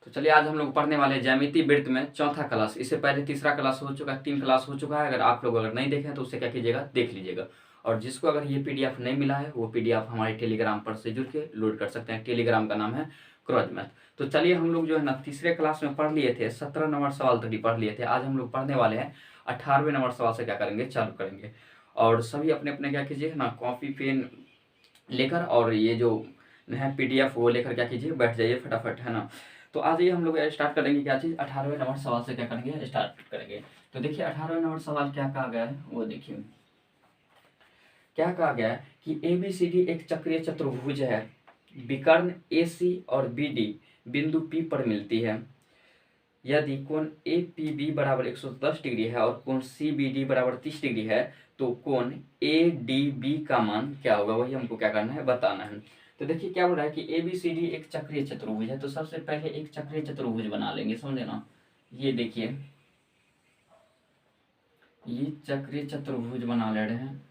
तो चलिए आज हम लोग पढ़ने वाले हैं ज्यामिति वृत्त में चौथा क्लास। इससे पहले तीसरा क्लास हो चुका है, 3 क्लास हो चुका है। अगर आप लोग नहीं देखे हैं तो उससे क्या कीजिएगा, देख लीजिएगा। और जिसको अगर ये पीडीएफ नहीं मिला है वो पीडीएफ हमारे टेलीग्राम पर से जुड़ के लोड कर सकते हैं। टेलीग्राम का नाम है क्रॉज मैथ। तो चलिए हम लोग जो है ना तीसरे क्लास में पढ़ लिए थे, 17 नंबर सवाल तक ही पढ़ लिए थे। आज हम लोग पढ़ने वाले हैं 18वें नंबर सवाल से क्या करेंगे, चालू करेंगे। और सभी अपने अपने क्या कीजिए ना, कॉपी पेन लेकर और ये जो है पीडीएफ वो लेकर क्या कीजिए, बैठ जाइए फटाफट, है ना। तो आज ये हम लोग स्टार्ट करेंगे क्या चीज़, 18वें नंबर सवाल से क्या करेंगे, स्टार्ट करेंगे। तो देखिए 18वें नंबर सवाल क्या कहा गया है वो देखिए। क्या कहा गया है कि ABCD एक चक्रीय चतुर्भुज है। विकर्ण AC और BD बिंदु P पर मिलती है। यदि कोण APB बराबर 110 डिग्री है और कोण CBD बराबर 30 डिग्री है तो कोण ADB का मान क्या होगा, वही हमको क्या करना है, बताना है। तो देखिए क्या बोल रहा है कि ABCD एक चक्रीय चतुर्भुज है। तो सबसे पहले एक चक्रीय चतुर्भुज बना लेंगे, समझे ना। ये देखिए ये चक्रीय चतुर्भुज बना ले रहे हैं।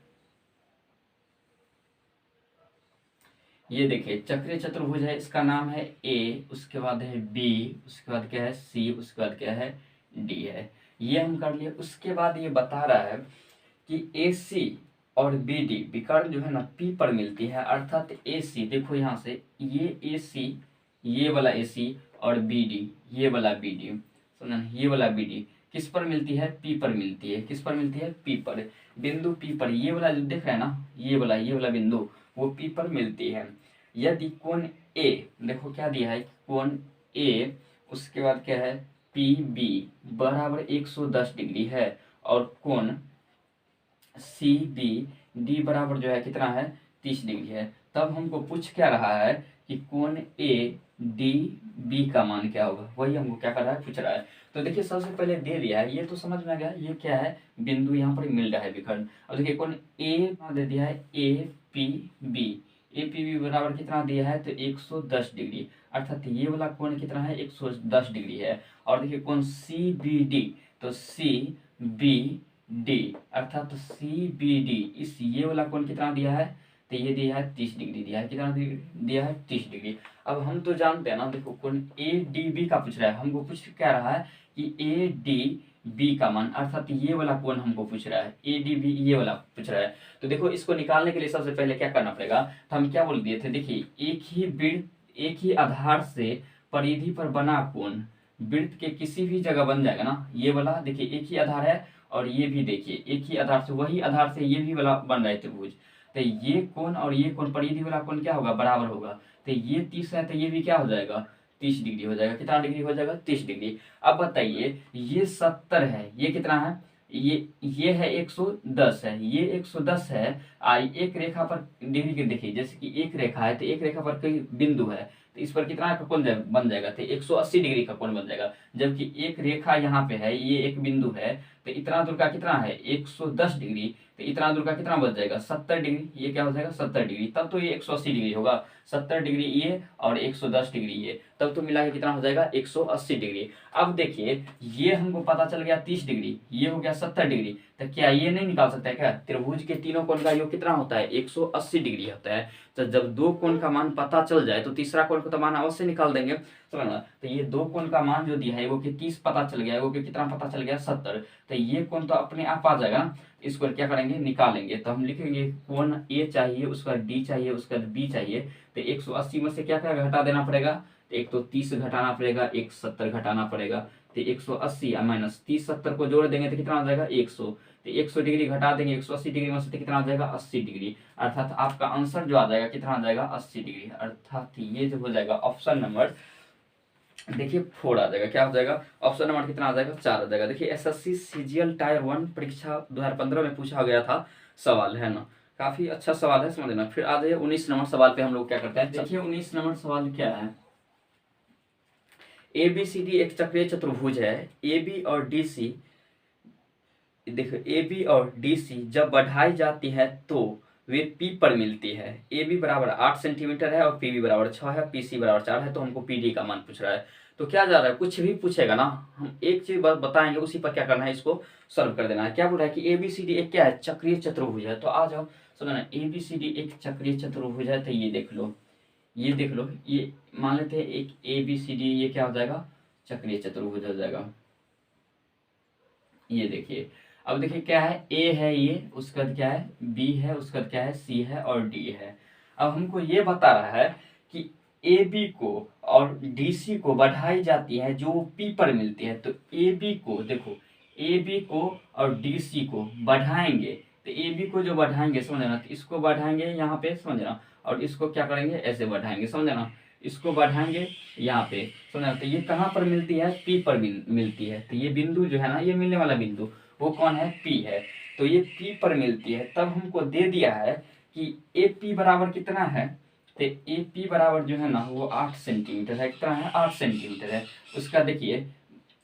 ये देखिए चक्रीय चतुर्भुज है, इसका नाम है A, उसके बाद है B, उसके बाद क्या है C, उसके बाद क्या है D है। ये हम कर लिए। उसके बाद ये बता रहा है कि AC और BD विकर्ण जो है ना P पर मिलती है। अर्थात AC देखो यहाँ से, ये AC, ये वाला AC और BD, ये वाला BD, समझा ना, ये वाला BD किस पर मिलती है, P पर मिलती है। किस पर मिलती है, P पर। बिंदु P पर, ये वाला जो देख रहे हैं ना, ये वाला बिंदु वो P पर मिलती है। यदि कोण A, देखो क्या दिया है, कोण A, उसके बाद क्या है PB बराबर 110 डिग्री है और कोण CBD बराबर जो है कितना है, 30 डिग्री है। तब हमको पूछ क्या रहा है कि कोण ADB का मान क्या होगा, वही हमको क्या कर रहा है, पूछ रहा है। तो देखिए सबसे पहले दे दिया है, ये तो समझ में आ गया, ये क्या है, बिंदु यहाँ पर मिल रहा है विकर्ण। और देखिए कोण A दे दिया है APB, APB बराबर कितना दिया है, तो 110 डिग्री। अर्थात ये वाला कोण कितना है, 110 डिग्री है। और देखिए कोण CBD, तो CBD अर्थात CBD, इस ये वाला कोण कितना दिया है, तो ये दिया है 30 डिग्री दिया है। कितना दिया है, 30 डिग्री। अब हम तो जानते हैं ना, देखो कोण ADB का पूछ रहा है, हमको पूछ क्या रहा है कि ADB का मान, अर्थात ये वाला कोण हमको पूछ रहा है, ADB ये वाला पूछ रहा है। तो देखो इसको निकालने के लिए सबसे पहले क्या करना पड़ेगा, तो हम क्या बोल दिए थे, देखिए एक ही आधार से परिधि पर बना कोण वृत्त के किसी भी जगह बन जाएगा ना। ये वाला देखिए एक ही आधार है और ये भी देखिए एक ही आधार से, वही आधार से ये भी वाला बन रहा है त्रिभुज। तो ये कोण और ये कोण, परिधि वाला कोण क्या होगा, बराबर होगा। तो ये 30 है तो ये भी क्या हो जाएगा, 30 डिग्री हो जाएगा। कितना डिग्री हो जाएगा, 30 डिग्री। अब बताइए ये 70 है, ये कितना है, ये है 110 है, ये 110 है। एक रेखा पर डिग्री के देखिए, जैसे कि एक रेखा है तो एक रेखा पर कई बिंदु है, तो इस पर कितना का कोण बन जाएगा, तो 180 डिग्री का कोण बन जाएगा। जबकि एक रेखा यहाँ पे है, ये एक बिंदु है, तो इतना दूर का कितना है, 110 डिग्री, तो इतना दूर का कितना बच जाएगा, 70 डिग्री। ये क्या हो जाएगा, 70 डिग्री। तब तो ये 180 डिग्री होगा, 70 डिग्री ये और 110 डिग्री ये, तब तो मिला के कितना हो जाएगा, 180 डिग्री। अब देखिए ये हमको पता चल गया 30 डिग्री, ये हो गया 70 डिग्री। तो क्या ये नहीं निकाल सकता है क्या, त्रिभुज के तीनों कोण का योग कितना होता है, 180 डिग्री होता है। तो जब दो कोण का मान पता चल जाए तो तीसरा कोण को तो मान अवश्य निकाल देंगे, समझना। तो ये दो कोण का मान जो दिया है वो कि 30 पता चल गया, वो कि कितना पता चल गया, 70। तो ये कोण तो अपने आप आ जाएगा ना, इसको क्या करेंगे, निकालेंगे। तो हम लिखेंगे कोण A चाहिए, उसका D चाहिए, उसका B चाहिए। तो 180 में से क्या क्या घटा देना पड़ेगा, तो एक तो 30 घटाना पड़ेगा, एक 70 घटाना पड़ेगा। तो 180 माइनस 30, 70 को जोड़ देंगे तो कितना आ जाएगा, 100। तो 100 डिग्री घटा देंगे 180 डिग्री में से, तो कितना आ जाएगा, 80 डिग्री। अर्थात आपका आंसर जो आ जाएगा कितना आ जाएगा, 80 डिग्री। अर्थात ये जो हो जाएगा ऑप्शन नंबर देखिए 4 आ जाएगा। क्या हो जाएगा, ऑप्शन नंबर कितना आ जाएगा, 4 आ जाएगा। देखिए SSC CGL टायर 1 परीक्षा 2015 में पूछा गया था सवाल, है ना। काफी अच्छा सवाल है, समझ लेना। फिर आ जाइए 19 नंबर सवाल पे हम लोग क्या करते हैं। देखिए 19 नंबर सवाल क्या है, ABCD एक चक्रीय चतुर्भुज है। AB और DC, देखो AB और DC जब बढ़ाई जाती है तो वे P पर मिलती है। AB बराबर 8 सेंटीमीटर है और PB बराबर 6 है, PC बराबर 4 है। तो हमको PD का मान पूछ रहा है। तो क्या जा रहा है, कुछ भी पूछेगा ना, हम एक चीज बताएंगे, उसी पर क्या करना है, इसको सॉल्व कर देना है। क्या बोल रहा है कि ABCD एक क्या है, चक्रीय चतुर्भुज है। तो आ जाओ समझना, ABCD एक चक्रीय चतुर्भुज है। तो ये देख लो, ये देख लो, ये मान लेते हैं एक ABCD, ये क्या हो जाएगा, चक्रीय चतुर्भुज हो जाएगा। ये देखिए, अब देखिए क्या है, ए है ये, उसका क्या है बी है, उसका क्या है सी है और डी है। अब हमको ये बता रहा है कि ए बी को और डी सी को बढ़ाई जाती है जो पी पर मिलती है। तो ए बी को देखो, ए बी को और डी सी को बढ़ाएंगे, तो ए बी को जो बढ़ाएंगे समझना, तो इसको बढ़ाएंगे यहाँ पे समझना, और इसको क्या करेंगे ऐसे बढ़ाएंगे समझना, इसको बढ़ाएंगे यहाँ पे समझना। तो ये कहाँ पर मिलती है, पी पर मिलती है। तो ये बिंदु जो है ना, ये मिलने वाला बिंदु वो कौन है, पी है। तो ये पी पर मिलती है। तब हमको दे दिया है कि ए पी बराबर कितना है, तो ए पी बराबर जो है ना वो 8 सेंटीमीटर है। कितना है, 8 सेंटीमीटर है। उसका देखिए,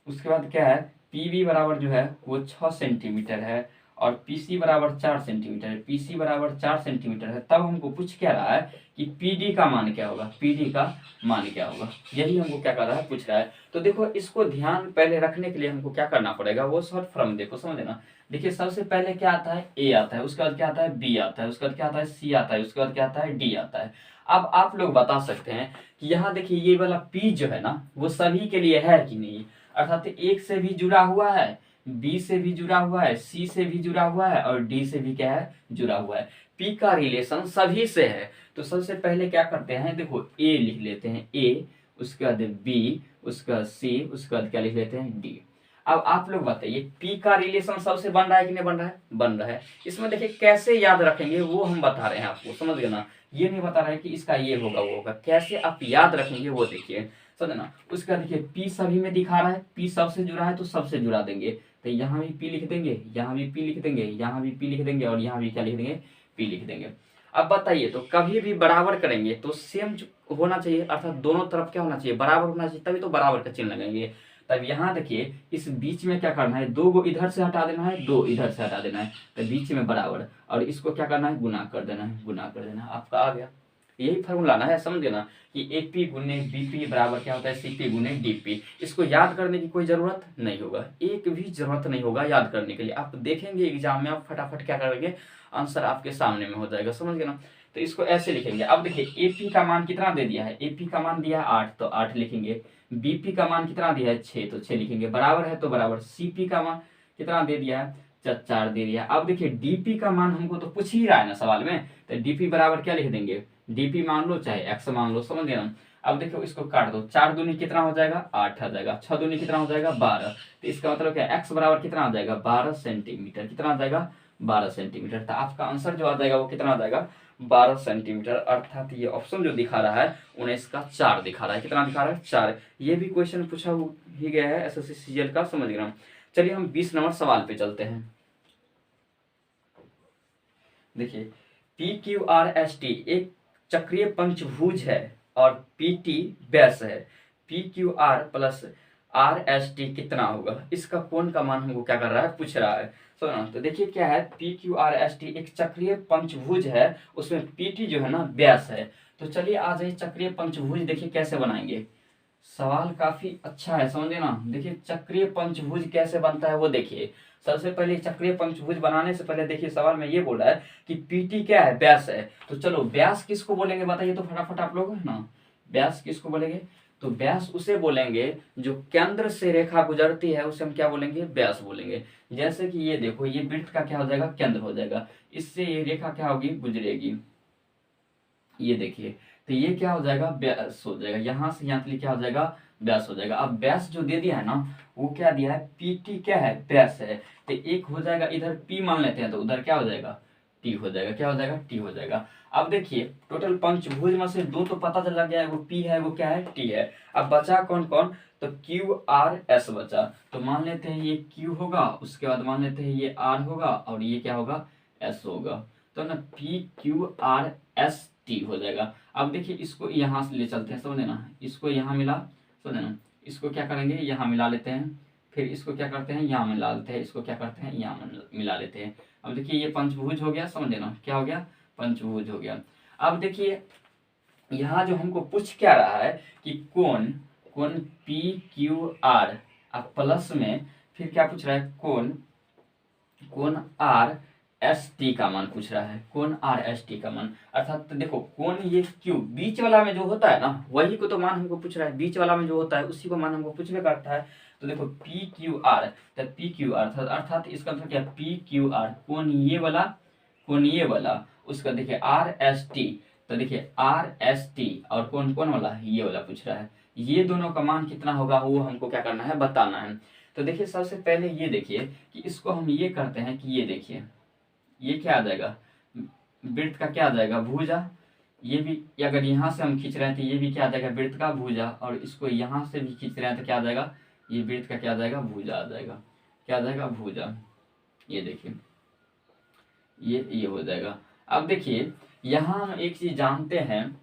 उसके बाद क्या है, पी बी बराबर जो है वो 6 सेंटीमीटर है, और पी सी बराबर 4 सेंटीमीटर है। पी सी बराबर 4 सेंटीमीटर है। तब हमको पूछ क्या रहा है कि पी डी का मान क्या होगा, पी डी का मान क्या होगा, यही हमको क्या कर रहा है, पूछ रहा है। तो देखो, इसको ध्यान पहले रखने के लिए हमको क्या करना पड़ेगा, वो शॉर्ट फॉर्म देखो समझना। देखिए, सबसे पहले क्या आता है, ए आता है, उसके बाद क्या आता है, बी आता है, उसके बाद क्या आता है, सी आता है, उसके बाद क्या आता है, डी आता है। अब आप लोग बता सकते हैं कि यहाँ देखिए ये वाला पी जो है ना वो सभी के लिए है कि नहीं, अर्थात एक से भी जुड़ा हुआ है, बी से भी जुड़ा हुआ है, सी से भी जुड़ा हुआ है, और डी से भी क्या है, जुड़ा हुआ है। पी का रिलेशन सभी से है। तो सबसे पहले क्या करते हैं, देखो ए लिख लेते हैं, ए, उसके बाद बी, उसके बाद सी, उसके बाद क्या लिख लेते हैं, डी। अब आप लोग बताइए, पी का रिलेशन सबसे बन रहा है कि नहीं बन रहा है, बन रहा है। इसमें देखिए कैसे याद रखेंगे वो हम बता रहे हैं आपको, समझ गए ना। ये नहीं बता रहे हैं कि इसका ये होगा वो होगा, कैसे आप याद रखेंगे वो देखिए, समझना। उसका देखिए पी सभी में दिखा रहा है, पी सबसे जुड़ा है तो सबसे जुड़ा देंगे। तो यहाँ भी पी लिख देंगे, यहाँ भी पी लिख देंगे, यहाँ भी पी लिख देंगे, और यहाँ भी क्या लिख देंगे, पी लिख देंगे। अब बताइए, तो कभी भी बराबर करेंगे तो सेम होना चाहिए, अर्थात दोनों तरफ क्या होना चाहिए, बराबर होना चाहिए, तभी तो बराबर का चिन्ह लगाएंगे। तब यहाँ देखिए, इस बीच में क्या करना है, दो को इधर से हटा देना है, दो इधर से हटा देना है, तो बीच में बराबर, और इसको क्या करना है, गुना कर देना है, गुना कर देना, आपका आ गया। यही फॉर्मूला ना है, समझ गए ना, कि एपी गुने बीपी बराबर क्या होता है, सीपी गुने डीपी। इसको याद करने की कोई जरूरत नहीं होगा, एक भी जरूरत नहीं होगा याद करने के लिए। आप देखेंगे एग्जाम में, आप फटाफट क्या करेंगे, आंसर आपके सामने में हो जाएगा, समझ गए ना। तो इसको ऐसे लिखेंगे। अब देखिए, एपी का मान कितना दे दिया है, एपी का मान दिया है 8, तो 8 लिखेंगे। बीपी का मान कितना दिया है, 6, तो 6 लिखेंगे, बराबर है तो बराबर। सीपी का मान कितना दे दिया है, 4 दे दिया। अब देखिए, डीपी का मान हमको तो पूछ ही रहा है ना सवाल में, तो डीपी बराबर क्या लिख देंगे, डीपी मान लो चाहे एक्स मान लो, समझ गए ना। अब देखो, इसको काट दो, 4 दूनी कितना हो जाएगा, 8 आ जाएगा, 6 दूनी कितना हो जाएगा, 12। तो इसका मतलब क्या, एक्स बराबर कितना आ जाएगा, 12 सेंटीमीटर। कितना आ जाएगा, 12 सेंटीमीटर। तो आपका आंसर जो आ जाएगा वो कितना आ जाएगा, 12 सेंटीमीटर। अर्थात ये ऑप्शन जो दिखा रहा है 19 का 4 दिखा रहा है। कितना दिखा रहा है, 4। ये भी क्वेश्चन पूछा ही गया है एसएससी सीजीएल का, समझ गए। चलिए हम 20 नंबर सवाल पे चलते हैं। देखिए, P Q R S T एक चक्रीय पंचभुज है और पी टी व्यास है। P Q R plus R S T कितना होगा, इसका कोण का मान हमको क्या कर रहा है, पूछ रहा है। तो देखिए क्या है, P Q R S T एक चक्रीय पंचभुज है, उसमें पी टी जो है ना व्यास है। तो चलिए आज ये चक्रीय पंचभुज देखिए कैसे बनाएंगे। सवाल काफी अच्छा है, समझे ना। देखिए चक्रीय पंचभुज कैसे बनता है वो देखिए। सबसे पहले चक्रीय पंचभुज बनाने से पहले देखिए, सवाल में ये बोला है कि पीटी क्या है, व्यास है। तो चलो व्यास किसको बोलेंगे बताइए तो फटाफट आप लोग, है ना। व्यास किसको बोलेंगे, तो व्यास उसे बोलेंगे जो केंद्र से रेखा गुजरती है, उसे हम क्या बोलेंगे, व्यास बोलेंगे। जैसे कि ये देखो, ये वृत्त का क्या हो जाएगा, केंद्र हो जाएगा, इससे ये रेखा क्या होगी, गुजरेगी। ये देखिए, तो ये क्या हो जाएगा, व्यास हो जाएगा, यहाँ से यहाँ तक क्या हो जाएगा, व्यास हो जाएगा। अब व्यास जो दे दिया है ना, वो क्या दिया है, पीटी क्या है, व्यास है। तो एक हो जाएगा, इधर पी मान लेते हैं तो उधर क्या हो जाएगा, टी हो जाएगा। क्या हो जाएगा, टी हो जाएगा। अब देखिए, टोटल पंचभुज में से दो तो पता चल गया है, वो पी है, वो क्या है, टी है। अब बचा कौन कौन, तो क्यू आर एस बचा। तो मान लेते हैं ये क्यू होगा, उसके बाद मान लेते हैं ये आर होगा, और ये क्या होगा, एस होगा। तो ना P Q R S T हो जाएगा। अब देखिए, इसको यहाँ से ले चलते हैं, समझे ना, इसको यहाँ मिला, समझे ना। इसको क्या करेंगे, यहाँ मिला लेते हैं, फिर इसको क्या करते हैं, यहाँ मिला लेते हैं, इसको क्या करते हैं, यहाँ मिला लेते हैं। अब देखिए, ये पंचभुज हो गया, समझे ना, क्या हो गया, पंचभुज हो गया। अब देखिए, यहाँ जो हमको पूछ क्या रहा है कि कोण, कोण पी क्यू आर, अब प्लस में फिर क्या पूछ रहा है, कोण, कोण आर एस टी का मान पूछ रहा है, कोण आर एस टी का मान। अर्थात तो देखो कोण ये क्यू बीच वाला में जो होता है ना वही को तो मान हमको पूछ रहा है, बीच वाला में जो होता है उसी को मान हमको पूछने करता है। तो देखो पी क्यू आर, तो पी क्यू आर अर्थात इसका मतलब क्या, पी क्यू आर कोण ये वाला उसका देखिए आर एस टी, तो देखिए आर एस टी और कौन कौन वाला ये वाला पूछ रहा है, ये दोनों का मान कितना होगा वो हमको क्या करना है, बताना है। तो देखिए सबसे पहले ये देखिए कि इसको हम ये करते हैं कि ये देखिए ये क्या आ जाएगा, वृत्त का क्या आ जाएगा, भुजा। ये भी अगर यहाँ से हम खींच रहे हैं तो ये भी क्या आ जाएगा, वृत्त का भुजा। और इसको यहाँ से भी खींच रहे हैं तो क्या आ जाएगा, ये वृत्त का क्या आ जाएगा, भुजा आ जाएगा। क्या आ जाएगा, भुजा। ये देखिए ये हो जाएगा। अब देखिए यहाँ हम एक चीज जानते हैं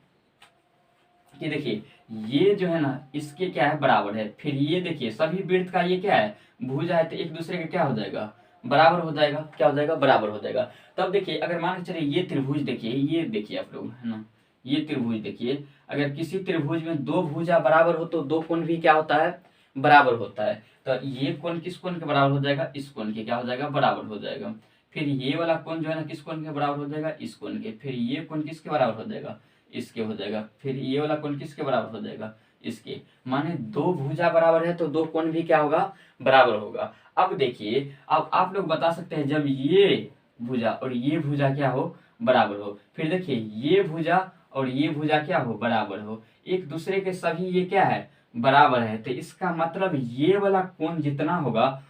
कि देखिए ये जो है ना इसके क्या है, बराबर है। फिर ये देखिए सभी वृत्त का ये क्या है, भुजा है, तो एक दूसरे का क्या हो जाएगा, बराबर हो जाएगा। क्या हो जाएगा, बराबर हो जाएगा। तब देखिए अगर मान के चलिए ये त्रिभुज देखिए, ये देखिए आप लोग है ना, ये त्रिभुज देखिए, अगर किसी त्रिभुज में दो भुजा बराबर हो तो दो कोण भी क्या होता है, बराबर होता है। तो ये कोण किस कोण के बराबर हो जाएगा, इस कोण के क्या हो जाएगा, बराबर हो जाएगा। फिर ये वाला कोण जो है ना किस कोण के बराबर हो जाएगा, इस कोण के। फिर ये कोण किसके बराबर हो जाएगा, इसके हो जाएगा। फिर ये वाला कोण किसके बराबर हो जाएगा, इसके। माने दो भुजा बराबर है तो दो कोण भी क्या होगा, बराबर होगा। अब देखिए अब आप लोग बता सकते हैं जब ये भुजा और ये भुजा क्या हो, बराबर हो। फिर देखिए ये भुजा और ये भुजा क्या हो, बराबर हो, एक दूसरे के सभी ये क्या है, बराबर है। तो इसका मतलब ये वाला कोण जितना होगा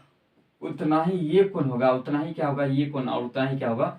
उतना ही ये कोण होगा, उतना ही क्या होगा, ये कोण, और उतना ही क्या होगा,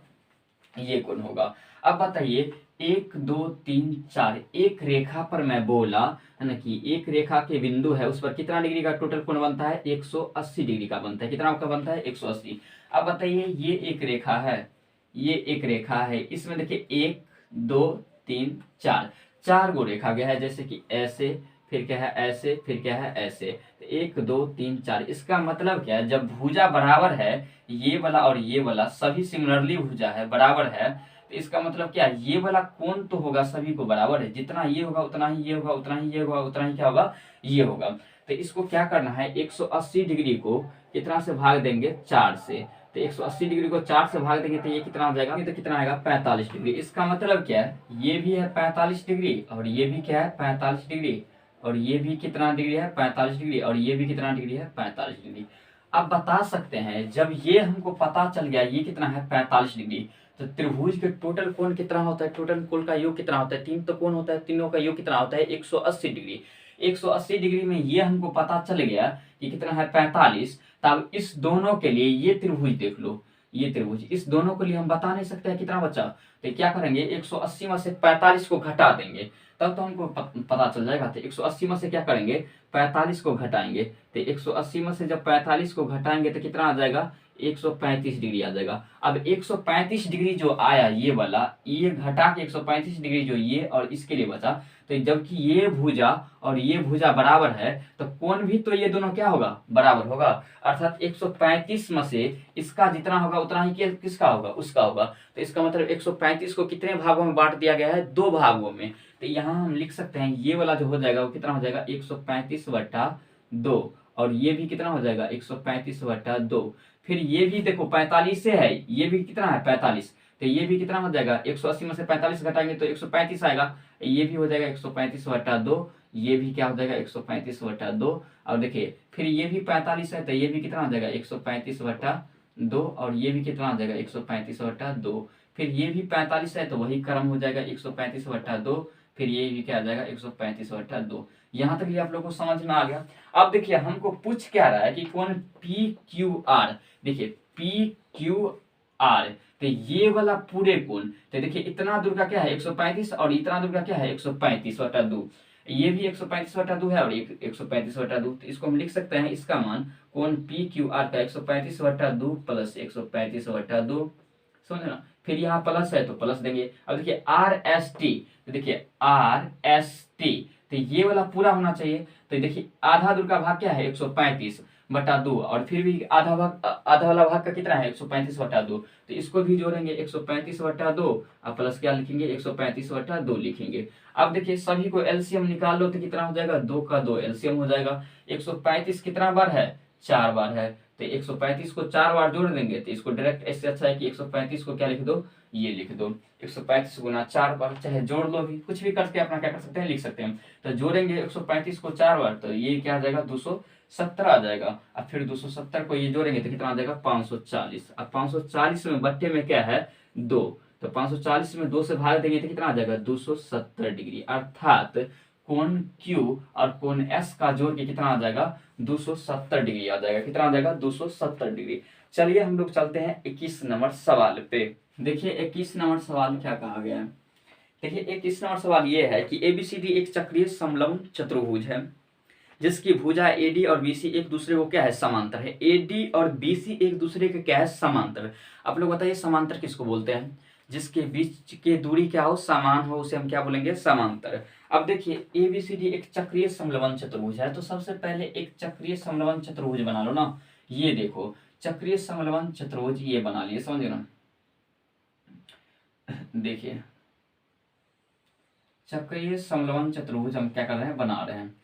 ये कोण होगा। अब बताइए 1 2 3 4 एक रेखा पर मैं बोला है ना कि एक रेखा के बिंदु है उस पर कितना डिग्री का टोटल कोण बनता है, 180 डिग्री का बनता है। कितना का बनता है, 180। अब बताइए ये एक रेखा है, ये एक रेखा है, इसमें देखिए 1 2 3 4 चार गो रेखा गया है, जैसे कि ऐसे, फिर क्या है ऐसे, फिर क्या है ऐसे। तो 1 2 3 4 इसका मतलब क्या है, जब भुजा बराबर है ये वाला और ये वाला सभी सिमिलरली भुजा है, बराबर है, तो इसका मतलब क्या है, ये वाला कोण तो होगा सभी को बराबर है, जितना ये होगा उतना ही ये होगा, उतना ही ये होगा, उतना ही क्या होगा, ये होगा। तो इसको क्या करना है, 180 डिग्री को कितना से भाग देंगे, 4 से। तो 180 डिग्री को 4 से भाग देंगे तो ये कितना हो जाएगा, तो कितना आएगा, 45 डिग्री। इसका मतलब क्या है, ये भी है 45 डिग्री और ये भी क्या है, 45 डिग्री, और ये भी कितना डिग्री है, 45 डिग्री, और ये भी कितना डिग्री है, 45 डिग्री। अब बता सकते हैं जब ये हमको पता चल गया ये कितना है, 45 डिग्री, तो त्रिभुज के टोटल कोण कितना होता है, टोटल कोण का योग कितना होता है, तीन तो कोण होता है, तीनों का योग कितना होता है, 180 डिग्री। 180 डिग्री में ये हमको पता चल गया कि कितना है, 45। तब इस दोनों के लिए ये त्रिभुज देख लो, ये त्रिभुज, इस दोनों के लिए हम बता नहीं सकते हैं कितना बचा। तो क्या करेंगे, 180 में से 45 को घटा देंगे तब तो हमको पता चल जाएगा। तो 180 में से क्या करेंगे, 45 को घटाएंगे। तो 180 में से जब 45 को घटाएंगे तो कितना आ जाएगा, 135 डिग्री आ जाएगा। अब 135 डिग्री जो आया ये वाला, ये घटा के 135 डिग्री जो ये और इसके लिए बचा, तो जबकि ये भुजा और ये भुजा बराबर है तो कोण भी तो ये दोनों क्या होगा, बराबर होगा। अर्थात 135 में से इसका जितना होगा उतना ही किसका होगा, उसका होगा। तो इसका मतलब 135 को कितने भागों में बांट दिया गया है, 2 भागों में। तो यहाँ हम लिख सकते हैं ये वाला जो हो जाएगा वो कितना हो जाएगा, 135/2, और ये भी कितना हो जाएगा, 135/2। फिर ये भी देखो 45 से है, ये भी कितना है, 45। तो ये भी कितना हो जाएगा, 180 में से 45 घटाएंगे तो 135 आएगा। ये भी हो जाएगा 135/2, ये भी क्या हो जाएगा, 135/2। और देखिए फिर ये भी 45 है तो ये भी कितना हो जाएगा, 135/2, और ये भी कितना हो जाएगा, 135/2। फिर ये भी 45 है तो वही क्रम हो जाएगा, 135/2। फिर ये भी क्या आ जाएगा, 135/2। यहाँ तक ये आप लोगों को समझ में आ गया। अब देखिए हमको पूछ क्या रहा है कि कौन पी क्यू आर, देखिए पी क्यू आर, तो ये वाला पूरे कोण, तो देखिए इतना दूर का क्या है, 135, और इतना दूर का क्या है, 135/2। ये भी 135/2 है और 135/2। तो इसको हम लिख सकते हैं, इसका मान कोण पी क्यू आर का 135/2 प्लस 135/2, समझे ना। फिर यहाँ प्लस है तो प्लस देंगे। अब देखिए आर एस टी, तो देखिए आर एस टी, तो ये वाला पूरा होना चाहिए। तो देखिए आधा दूर का भाग क्या है, 135/2, और फिर भी आधा वाला भाग का कितना है, 135/2। तो इसको भी जोड़ेंगे 135/2 और प्लस क्या लिखेंगे, 135/2 लिखेंगे। अब देखिए सभी को एलसीएम निकाल लो तो कितना हो जाएगा, 2 का 2 एलसीएम हो जाएगा। 135 कितना बार है, 4 बार है, तो 135 को 4 बार जोड़ देंगे तो इसको डायरेक्ट ऐसे अच्छा है कि 135 को क्या लिख दो, ये लिख दो 135 गुना 4 बार, चाहे जोड़ लो भी, कुछ भी करके अपना क्या कर सकते हैं, लिख सकते हैं। तो जोड़ेंगे 135 को 4 बार तो ये क्या आ जाएगा 270 आ जाएगा। अब फिर 270 को ये जोड़ेंगे तो कितना आ जाएगा 540। अब 540 में बट्टे में क्या है 2, तो 540 में 2 से भाग देंगे तो कितना आ जाएगा 270 डिग्री, अर्थात कोण Q और कोण S का जोड़ के कितना आ जाएगा 270 डिग्री आ जाएगा। कितना आ जाएगा 270 डिग्री। चलिए हम लोग चलते हैं 21 नंबर सवाल पे। देखिए 21 नंबर सवाल क्या कहा गया है। देखिए 21 नंबर सवाल ये है कि एबीसीडी एक चक्रीय समलंब चतुर्भुज है जिसकी भुजा एडी और बीसी एक दूसरे को क्या है समांतर है। एडी और बीसी एक दूसरे के क्या है समांतर। आप लोग बताइए समांतर किसको बोलते हैं, जिसके बीच के दूरी क्या हो समान हो उसे हम क्या बोलेंगे समांतर। अब देखिए एबीसीडी एक चक्रीय समलंब चतुर्भुज है, तो सबसे पहले एक चक्रीय समलंब चतुर्भुज बना लो ना। ये देखो चक्रीय समलंब चतुर्भुज ये बना लिए, समझे ना। देखिए चक्रीय समलंब चतुर्भुज हम क्या कर रहे हैं, बना रहे हैं,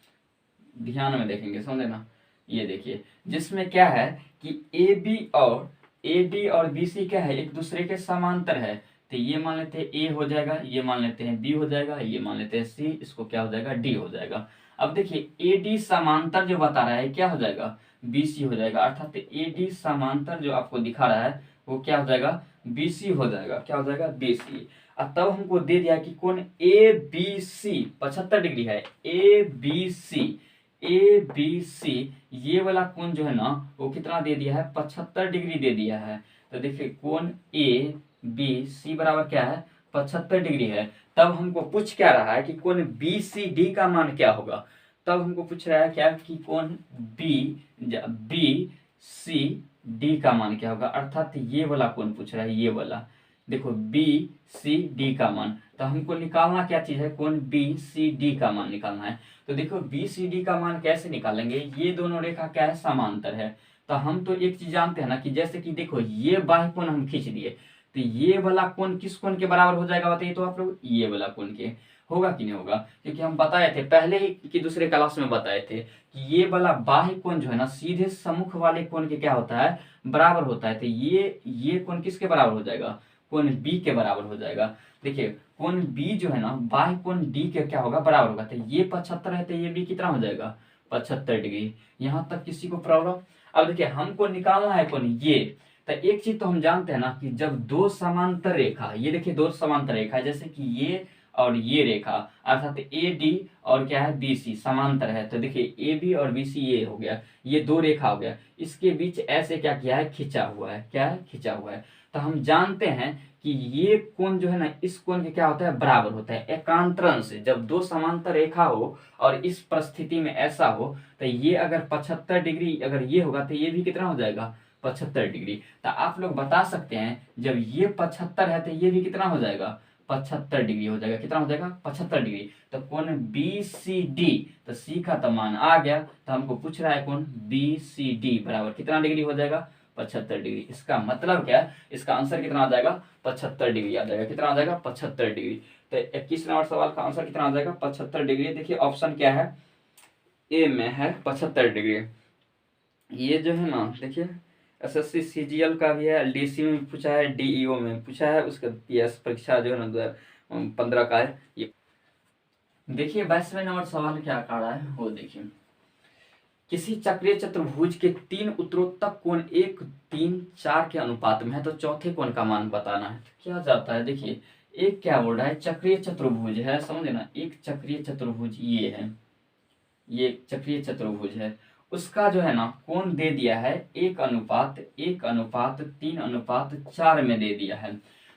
ध्यान में देखेंगे, समझे ना। ये देखिए जिसमें क्या है कि ए बी और ए डी और बी सी क्या है एक दूसरे के समांतर है, तो ये मान लेते हैं ए हो जाएगा, ये मान लेते हैं बी हो जाएगा, ये मान लेते हैं सी, इसको क्या हो जाएगा डी हो जाएगा। अब देखिए ए डी समांतर जो बता रहा है क्या हो जाएगा बी सी हो जाएगा, अर्थात ए डी समांतर जो आपको दिखा रहा है वो क्या हो जाएगा बी सी हो जाएगा। क्या हो जाएगा बी सी। अब तब हमको दे दिया कि कोण ए बी सी 75 डिग्री है। ए बी सी ये वाला कोण जो है ना वो कितना दे दिया है 75 डिग्री दे दिया है। तो देखिए कोण ए बी सी बराबर क्या है 75 डिग्री है। तब हमको पूछ क्या रहा है कि कोण बी सी डी का मान क्या होगा। तब हमको पूछ रहा है क्या कि कोण बी सी डी का मान क्या होगा, अर्थात ये वाला कोण पूछ रहा है, ये वाला देखो बी सी डी का मान। तो हमको निकालना क्या चीज है कोण बी सी डी का मान निकालना है। तो देखो बी सी डी का मान कैसे निकालेंगे, ये दोनों रेखा क्या है समांतर है। तो हम तो एक चीज जानते हैं ना कि जैसे कि देखो ये बाह्य कोण हम खींच दिए तो ये वाला कोण किस कोण के बराबर हो जाएगा बताइए तो आप लोग, ये वाला कोण के होगा कि नहीं होगा, क्योंकि हम बताए थे पहले ही कि दूसरे क्लास में बताए थे कि ये वाला बाह्य कोण जो है ना सीधे सम्मुख वाले कोण के क्या होता है बराबर होता है। तो ये कोण किसके बराबर हो जाएगा कोण बी के बराबर हो जाएगा। देखिए कोण बी जो है ना बाह्य कोण डी के क्या होगा बराबर होगा। तो ये 75 है तो ये भी कितना हो जाएगा 75 डिग्री। यहां तक किसी को प्रॉब्लम। अब देखिए हमको निकालना है कोण ये। तो एक चीज तो हम जानते हैं ना कि जब दो समांतर रेखा, ये देखिए दो समांतर रेखा जैसे कि ये और ये रेखा अर्थात ए डी और क्या है बी सी समांतर है। तो देखिए ए बी और बी सी ये हो गया, ये दो रेखा हो गया, इसके बीच ऐसे क्या किया है खिंचा हुआ है। क्या है खिंचा हुआ है। तो हम जानते हैं कि ये कोण जो है ना इस कोण के क्या होता है बराबर होता है एकांतरण से। जब दो समांतर रेखा हो और इस परिस्थिति में ऐसा हो तो ये अगर 75 डिग्री अगर ये होगा तो ये भी कितना हो जाएगा 75 डिग्री। तो आप लोग बता सकते हैं जब ये 75 है तो ये भी कितना हो जाएगा 75 डिग्री हो जाएगा। कितना हो जाएगा 75 डिग्री। तो कोण बी सी डी, तो सी का तो मान आ गया, तो हमको पूछ रहा है कोण बी सी डी बराबर कितना डिग्री हो जाएगा 75 डिग्री। इसका मतलब क्या है, इसका आंसर कितना आ जाएगा 75 डिग्री आ जाएगा। कितना आ जाएगा 75 डिग्री। तो 21 नंबर सवाल का आंसर कितना आ जाएगा 75 डिग्री। देखिए ऑप्शन क्या है ए में है 75 डिग्री। ये जो है ना देखिए एसएससी सीजीएल का भी है, एलडीसी में भी पूछा है, डीईओ में पूछा है, उसका पीएस परीक्षा जो है ना 2015 का है। ये देखिए 22वें नंबर सवाल क्या कर रहा है वो देखिए। किसी चक्रीय चतुर्भुज के 3 उत्तरोत्तर कोण 1, 3, 4 के अनुपात में है, तो चौथे कोण का मान बताना है। तो क्या जाता है देखिए एक क्या बोल रहा है चक्रीय चतुर्भुज है, समझे ना, एक चक्रीय चतुर्भुज ये है, ये चक्रीय चतुर्भुज है, उसका जो है ना कोण दे दिया है 1:1:3:4 में दे दिया है।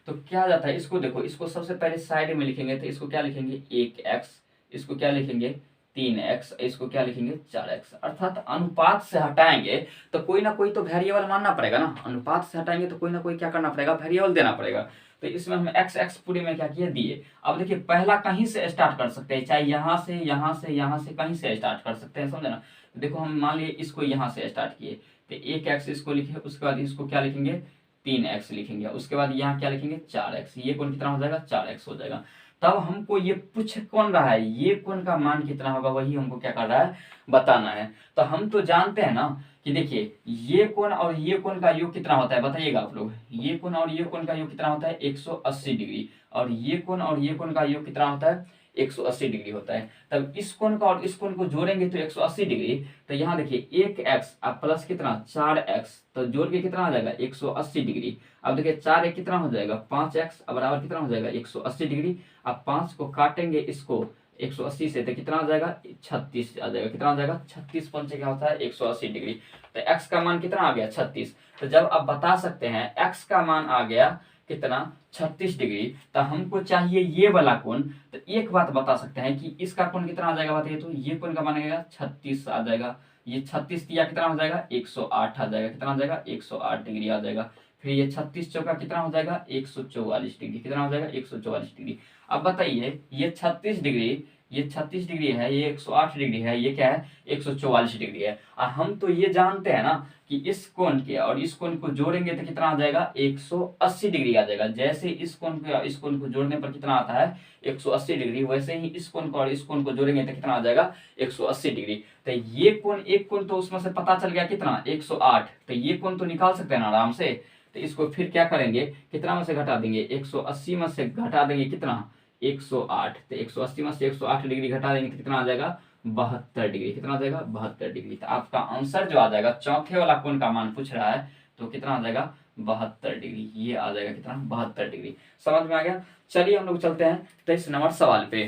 तो क्या जाता है इसको देखो, इसको सबसे पहले साइड में लिखेंगे तो इसको क्या लिखेंगे 1x, इसको क्या लिखेंगे 3x, इसको क्या लिखेंगे 4x। अर्थात अनुपात से हटाएंगे तो कोई ना कोई तो वेरिएबल मानना पड़ेगा ना, अनुपात से हटाएंगे तो कोई ना कोई क्या करना पड़ेगा वेरिएबल देना पड़ेगा। तो इसमें हम x x पूरे में क्या किया दिए। अब देखिए पहला कहीं से स्टार्ट कर सकते हैं, चाहे यहाँ से यहाँ से यहाँ से कहीं से स्टार्ट कर सकते हैं, समझे ना। तो देखो हम मान लिए इसको यहाँ से स्टार्ट किए तो 1x इसको लिखे, उसके बाद इसको क्या लिखेंगे 3x लिखेंगे, उसके बाद यहाँ क्या लिखेंगे 4x। ये कोण कितना हो जाएगा 4x हो जाएगा। तब हमको ये पूछ कौन रहा है ये कोण का मान कितना होगा वही हमको क्या कर रहा है बताना है। तो हम तो जानते हैं ना कि देखिए ये कोण और ये कोण का योग कितना होता है बताइएगा आप लोग। ये कोण और ये कोण का योग कितना होता है 180 डिग्री, और ये कोण और ये कोण का योग कितना होता है 180 डिग्री होता है। तब इस कोण का और इस कोण को जोड़ेंगे तो 180 डिग्री। तो यहाँ देखिए 1x अब प्लस कितना 4x, तो जोड़ के कितना हो जाएगा 180 डिग्री। अब देखिए 4 एक कितना हो जाएगा 5x, अब बराबर कितना हो जाएगा 180 डिग्री। अब 5 को काटेंगे इसको 180 से तो कितना आ जाएगा 36 आ जाएगा। कितना आ जाएगा 36 पंचे क्या होता है 180 डिग्री। तो x का मान कितना आ गया 36। तो जब आप बता सकते हैं x का मान आ गया कितना 36 डिग्री, तो हमको चाहिए ये वाला कोण। तो एक बात बता सकते हैं कि इसका कोण कितना आ जाएगा बताइए, तो ये कोण का मान आएगा 36 आ जाएगा। ये 36 दिया कितना हो जाएगा 108 आ जाएगा। कितना आ जाएगा 108 डिग्री आ जाएगा। फिर ये 36 चौका कितना हो जाएगा 144 डिग्री। कितना हो जाएगा 144 डिग्री। अब बताइए ये 36 डिग्री, ये 36 डिग्री है, ये 108 डिग्री है, ये क्या है 144 डिग्री है। और हम तो ये जानते हैं ना कि इस कोण के और इस कोण को जोड़ेंगे तो कितना आ जाएगा 180 डिग्री आ जाएगा। जैसे इस कोण को इस कोण को जोड़ने पर कितना आता है 180 डिग्री, वैसे ही इस कोण को और इस कोण को जोड़ेंगे तो कितना आ जाएगा 180 डिग्री। तो ये कोण एक कोण तो उसमें से पता चल गया कितना 108, तो ये कोण तो निकाल सकते हैं ना आराम से। तो इसको फिर क्या करेंगे कितना में से घटा देंगे 180 में से घटा देंगे कितना 108। तो 180 में से 108 डिग्री घटा देंगे तो कितना आ जाएगा 72 डिग्री। कितना आ जाएगा 72 डिग्री। तो आपका आंसर जो आ जाएगा चौथे वाला कोण का मान पूछ रहा है तो कितना आ जाएगा 72 डिग्री। ये आ जाएगा कितना 72 डिग्री। समझ में आ गया। चलिए हम लोग चलते हैं 23 नंबर सवाल पे।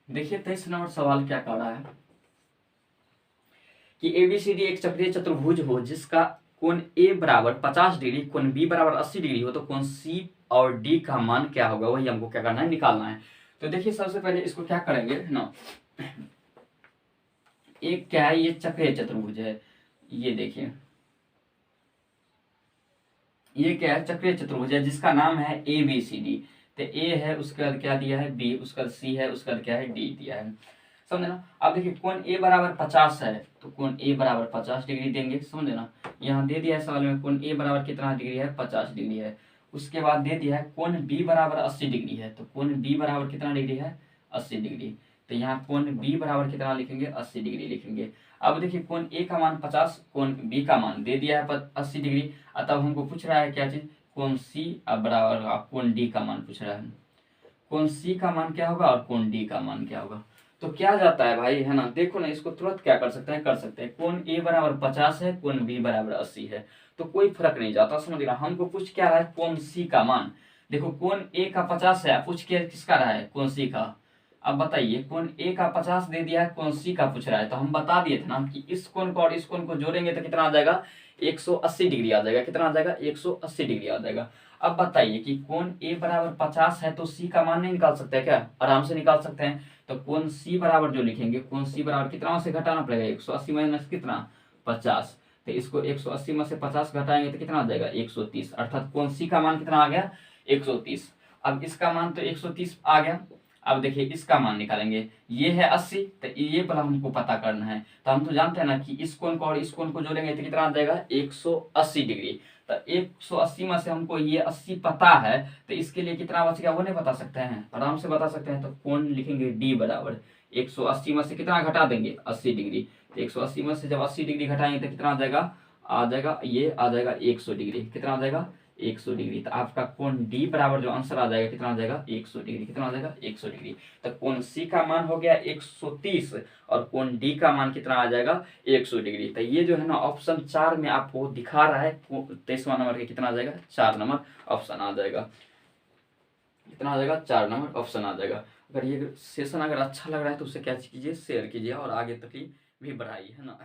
देखिए 23 नंबर सवाल क्या कह रहा है कि एबीसीडी एक चक्रीय चतुर्भुज हो जिसका कोण ए बराबर 50 डिग्री, कोण बी बराबर 80 डिग्री हो, तो कोण सी और डी का मान क्या होगा वही हमको क्या करना है निकालना है। तो देखिए सबसे पहले इसको क्या करेंगे ना, एक क्या है ये चक्रीय चतुर्भुज है, ये देखिए ये क्या है चक्रीय चतुर्भुज है जिसका नाम है ए बी सी डी। तो ए है उसके बाद क्या दिया है बी, उसके बाद सी है, उसके बाद क्या है डी दिया है। समझे ना। अब देखिए कोण ए बराबर 50 है तो कोण ए बराबर 50 डिग्री देंगे। समझे ना। यहाँ दे दिया है सवाल में कोण ए बराबर कितना डिग्री है 50 डिग्री है। उसके बाद दे दिया है कोण बी बराबर 80 डिग्री है, तो कोण बी बराबर कितना डिग्री है 80 डिग्री। तो यहाँ कोण बी बराबर कितना लिखेंगे 80 डिग्री लिखेंगे। अब देखिए कोण ए का मान 50, कोण बी का मान दे दिया है 80 डिग्री। तब हमको पूछ रहा है क्या चीज कोण सी बराबर कोण डी का मान पूछ रहा है। कोण सी का मान क्या होगा और कोण डी का मान क्या होगा। तो क्या जाता है भाई है ना, देखो ना इसको तुरंत क्या कर सकते हैं कोण ए बराबर 50 है, कोण बी बराबर 80 है, तो कोई फर्क नहीं जाता। समझ रहा। हमको पूछ क्या रहा है कोण सी का मान। देखो कोण ए का 50 है, पूछ के किसका रहा है कोण सी का। अब बताइए कोण ए का 50 दे दिया है, कोण सी का पूछ रहा है, तो हम बता दिए थे ना कि इस कोण को और इस कोण को जोड़ेंगे तो कितना आ जाएगा 180 डिग्री आ जाएगा। कितना आ जाएगा 180 डिग्री आ जाएगा। अब बताइए कि कोण ए बराबर 50 है तो सी का मान नहीं निकाल सकते क्या, आराम से निकाल सकते हैं। तो कोण सी बराबर जो लिखेंगे कोण सी बराबर कितना से घटाना पड़ेगा 180 माइनस कितना 50। तो इसको 180 में से 50 घटाएंगे तो कितना आ जाएगा 130, अर्थात कोण सी का मान कितना आ गया 130। अब इसका मान तो 130 आ गया। अब देखिए इसका मान निकालेंगे, ये है 80, तो ये वाला हमको पता करना है। तो हम तो जानते हैं ना कि इस कोण को और इस कोण को जोड़ेंगे तो कितना आ जाएगा 180 डिग्री। तो 180 में से हमको ये 80 पता है, तो इसके लिए कितना बच गया वो नहीं बता सकते हैं, आराम से बता सकते हैं। तो कोण लिखेंगे डी बराबर 180 में से कितना घटा देंगे 80 डिग्री। तो 180 में से जब 80 डिग्री घटाएंगे तो कितना आ जाएगा ये आ जाएगा 100 डिग्री। कितना आ जाएगा 100 डिग्री। तो आपका कोण डी बराबर जो आंसर आ जाएगा कितना आ जाएगा 100 डिग्री। कितना आ जाएगा 100 डिग्री। तो कोण सी का मान हो गया 130 और कोण डी का मान कितना आ जाएगा 100 डिग्री। तो ये जो है ना ऑप्शन 4 में आपको दिखा रहा है 23वां नंबर के कितना आ जाएगा 4 नंबर ऑप्शन आ जाएगा। कितना आ जाएगा 4 नंबर ऑप्शन आ जाएगा। अगर ये सेशन अगर अच्छा लग रहा है तो उसे क्या कीजिए शेयर कीजिए और आगे तक भी बढ़ाइए है ना।